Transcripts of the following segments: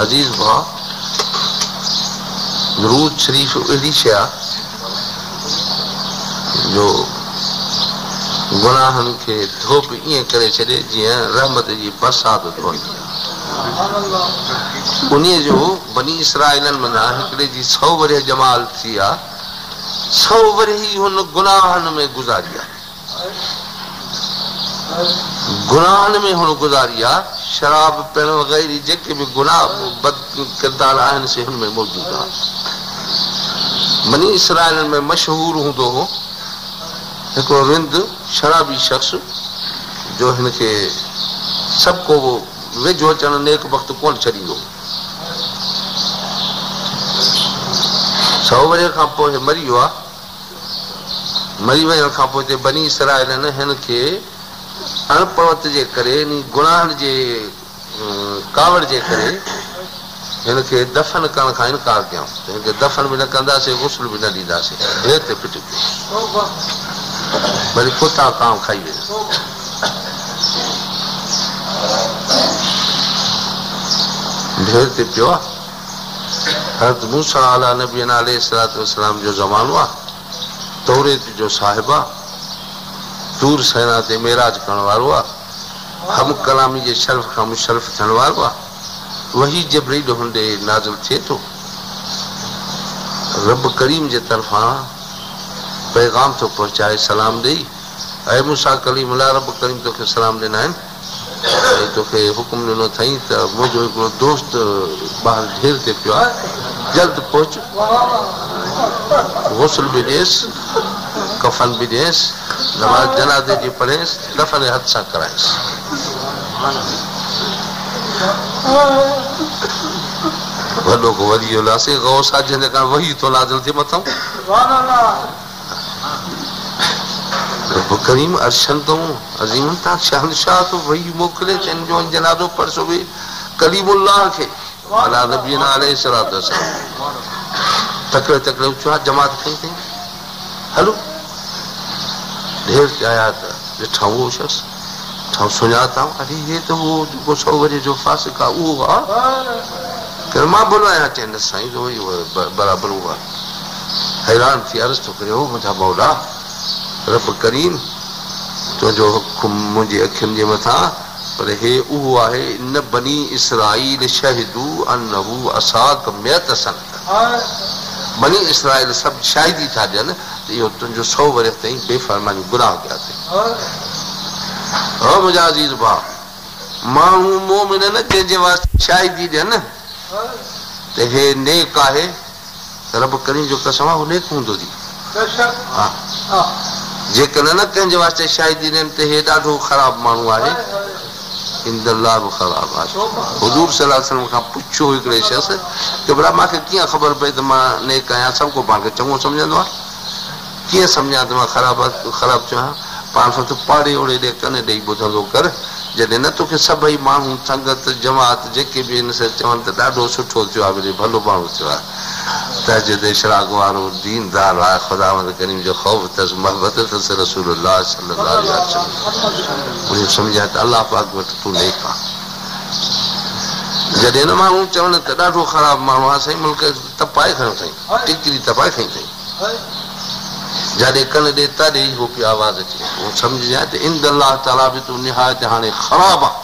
अजीज भाउ, दुरूद शरीफ़ अहिड़ी शइ आहे जो गुनाहनि खे धोप ईअं करे छॾे जीअं रहमत जी बरसाति पवंदी आहे। उन्हीअ जो बनी इसराइलनि माना हिकिड़े जी 100 वरे जमाल थी आहे, 100 वरे ई हुन गुनाहनि में गुज़ारी आहे, गुनाहनि में हुन गुज़ारी आहे। शराब पीअण वग़ैरह जेके बि गुनाह बद किरदार आहिनि से हुन में मौजूदु आहे। बनी इसराइलनि में मशहूरु हूंदो हो हिकिड़ो रिंद शराबी शख़्स जो हिन खे सभु को वेझो अचण नेक वक़्तु कोन छॾींदो। 100 वरे खां पोइ मरी वियो आहे। मरी वञण खां पोइ हिते बनी इसराइलनि हिन खे अणपवत जे करे, गुनाहनि जे कावड़ जे करे हिन खे दफ़न करण खां इनकार कयूं। हिन खे दफ़न बि न कंदासीं, गुस्ल बि न ॾींदासीं। ढेर ते फिटी पियो, वरी कुता कांव खाई वियो। ढेर ते पियो आहे। हज़रत मूसा अला नबीना अलैहिस्सलातु वस्सलाम जो ज़मानो आहे। तौरेत जो साहिब आहे। तूर सेना ते मेराज करण वारो आहे। हम कलामी जे शर्फ़ खां मुशर्फ़ थियण वारो आहे। वही जिब्रील हुंदे नाज़िल थिए थो। रब करीम जे तरफ़ां पैगाम थो पहुचाए सलाम ॾेई, ऐं मूसा कलीम अल्लाह रब करीम तोखे सलाम ॾिना आहिनि ऐं तोखे हुकुम ॾिनो अथई त मुंहिंजो हिकिड़ो दोस्त ॿाहिरि ढेर ते पियो आहे, जल्द पहुच, गुस्ल बि ॾियसि, कफ़न बि ॾियसि, नमाज़ जनाज़े जी पढ़ेसि, दफ़न हथ सां कराएसि। वॾो को वरी लासे गौस आहे जंहिंजे कारण वही थो नाज़िल थिए मथां। रब करीम अर्शन तो अज़ीम ता शहनशाह तो वही मोकिले चइनि जो जनाज़ो पढ़सो बि कलीमुल्लाह खे अला नबीना अलैहिस्सलातु वस्सलाम। तकड़े तकड़े उचा जमात कई अथई। हलो ढेर ते आया त ॾिठा उहो शख़्स, सुञाता, अरे ये तो वो 100 वरे जो फासिक आहे, उहो आहे। मां बोलो आहियां, चइनि साईं जो बराबरि उहो आहे। हैरान थी अर्ज़ु थो करे, हो मुंहिंजा मौला रब करीम तुंहिंजो हुकुम मुंहिंजी अखियुनि जे मथां, पर हे उहो आहे। इन बनी इसराइल शहिदू अन्नहु असाक मियत सनत। बनी इसराइल सभु शाहिदी था ॾियनि त इहो तुंहिंजो 100 वरे ताईं बेफ़रमानी गुनाह कया अथई। मुंहिंजा अज़ीज़ भाउ, माण्हू मोमिन न जंहिंजे वास्ते शाहिदी ॾियनि त हे नेक आहे, रब करीम जो कसम आहे, नेक हूंदो थी। जेकॾहिं न कंहिंजे वास्ते शाहिदी ॾियनि त हे ॾाढो ख़राब माण्हू आहे। इंदल्लाह बि ख़राब आहे। हुज़ूर सल्लल्लाहु अलैहि वसल्लम खां पुछियो हिकिड़े शख़्स कि भला मूंखे कीअं ख़बर पई त मां नेक आहियां? सभु को पाण खे चङो सम्झंदो आहे, कीअं सम्झां त मां ख़राबु चवां? पाण सां तूं पाड़े ओड़े ॾे कन ॾेई ॿुधंदो कर। जॾहिं न तोखे सभई माण्हू संगत जमात जेके बि हिन सां चवनि त ॾाढो सुठो थियो आहे, वरी भलो माण्हू थियो आहे, तहजद इशराक वारो दीनदार आहे, ख़ुदावंद करीम जो ख़ौफ़ अथसि, मोहबत अथसि रसूलुल्लाह सल्लल्लाहु अलैहि वसल्लम, उन सम्झाए त अलाह पाक वटि तूं नेक आहे। जॾहिं न माण्हू चवनि त ॾाढो ख़राबु माण्हू आहे, साईं मुल्क तपाए खयो अथई, टिकरी तपाए खई अथई, जॾहिं कन ॾे तॾहिं ई हो पई आवाज़ अचे, उहो सम्झजांइ त इंद अलाह ताला बि तूं निहायत हाणे ख़राबु आहे।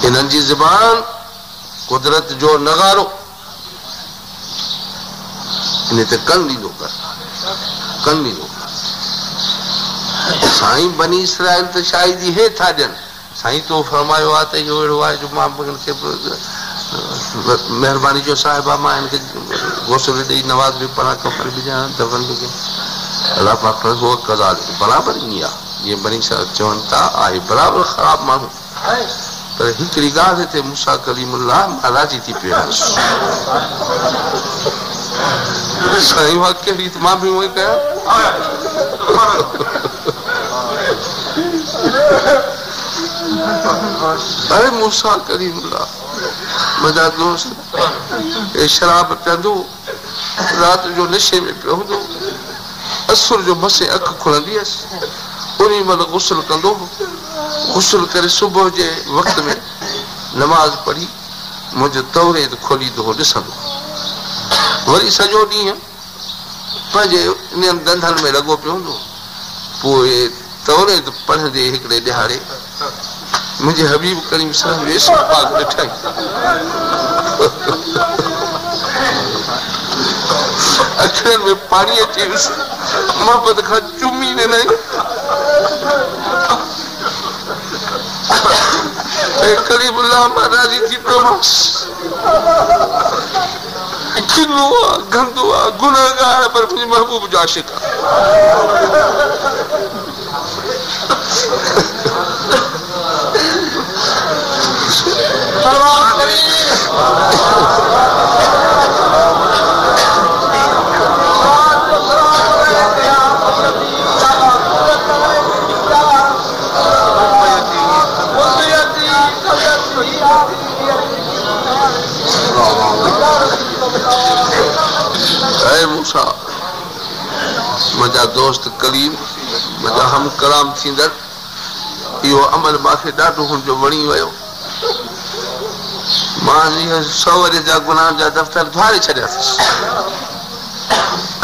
इन्हनि जी ज़बान कुदरत जो नगारो, इन ते कन ॾींदो कर, कन ॾींदो कर। साईं बनी इसराइल त शायदि हे था ॾियनि, साईं तो फरमायो आहे त इहो अहिड़ो आहे जो मां हिनखे महिरबानी जो साहिब आहे, मां हिनखे गुस्ल ॾेई नवाज़ बि पढ़ां, कफ़न बि ॾियां, दफ़न बि कयां। अलाह पाक हो कज़ा बराबरि ईअं आहे, जीअं बनी चवनि था आहे बराबरि ख़राबु माण्हू। पर हिकिड़ी ॻाल्हि हिते मूसा कलीमुल्लाह मां राज़ी थी पियो आहियां। साईं वाह कहिड़ी त मां बि उहो ई कयां। अरे मूसा कलीमुल्लाह मुंहिंजा दोस्त, हे शराब पीअंदो, राति जो नशे में पियो हूंदो, असुर जो मसे अखि खुलंदी हुयसि, उन महिल गुस्ल कंदो, गुस्ल करे सुबुह जे वक़्त में नमाज पढ़ी मुंहिंजो तौरे खोली तो ॾिसंदो वरी सॼो ॾींहुं पंहिंजे इन धंधनि में लॻो पियो हूंदो पोइ तौरे पढ़ंदे हिकिड़े ॾिहाड़े मुंहिंजे हबीब करीम सलाम वेसो पाक ॾिठई अखियुनि में पाणी अची वियुसि मोहबत खां चुमी ॾिनई करीमुल्लाह मां राज़ी थी पियोमांसि किनो आहे गंदो आहे गुनहगार पर मुंहिंजे महबूब जो आशिक़ आहे मुंहिंजा दोस्त कलीम मुंहिंजा हम कलाम थींदड़ इहो अमल मूंखे ॾाढो हुनजो वणी वियो मां इहे 100 वरे जा गुनाह जा दफ़्तर धुआरे छॾियासीं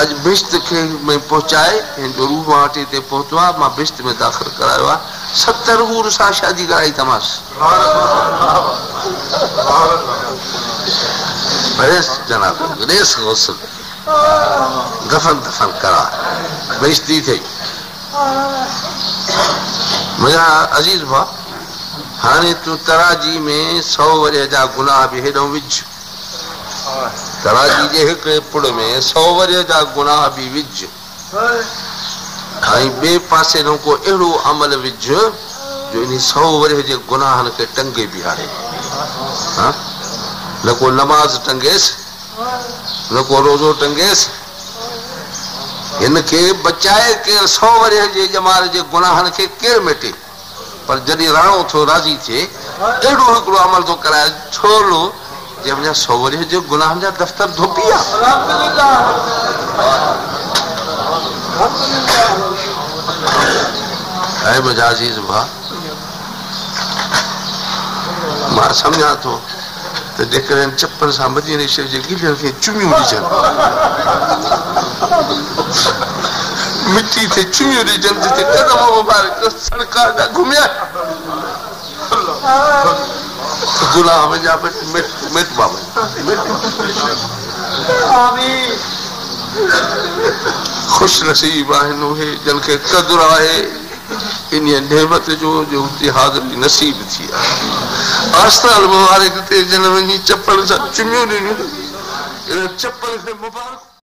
अॼु बिश्त खे में पहुचाए हिनजो रूह वाटे ते पहुतो आहे मां बिश्त में दाख़िल करायो आहे 70 हूर सां शादी कराई तमासि जनाब रेस गुस्ल दफन करा बेइज्जती थी मुंहिंजा अज़ीज़ भाउ हाणे तूं तराजी में 100 वरे जा गुनाह बि हेॾो विझ तराजी जे हिकिड़े पुड़ में 100 वरे जा गुनाह बि विझ ऐं ॿिए पासे न को अहिड़ो अमल विझ जो इन 100 वरे जे गुनाहनि खे टंगे बीहारे न को नमाज़ टंगेसि न को रोज़ो टंगेसि हिनखे बचाए केरु 100 वरे जे जमाल जे गुनाहनि खे केरु मिटे पर जॾहिं राणो थो राज़ी थिए अहिड़ो हिकिड़ो अमल थो कराए छोड़ो जंहिंजा 100 वरे जे गुनाहनि जा दफ़्तर धोपी आहे ऐं मुंहिंजा अज़ीज़ भाउ मां सम्झां थो त जेकॾहिं चप्पल सां मदीने शरीफ़ जे गिलियुनि खे चुमियूं ॾिजनि मिटी ते चुमियूं ॾिजनि जिते कदम मुबारक सड़का जा घुमिया गुनाह मुंहिंजा मिटबा ख़ुशि नसीब आहिनि उहे जिन खे क़दुरु आहे इन नेमत जो हाज़िरी नसीब थी आहे आस्ताल मुबारक ते जन वञी चप्पल सां चुमियूं ॾिनियूं चप्पल खे मुबारक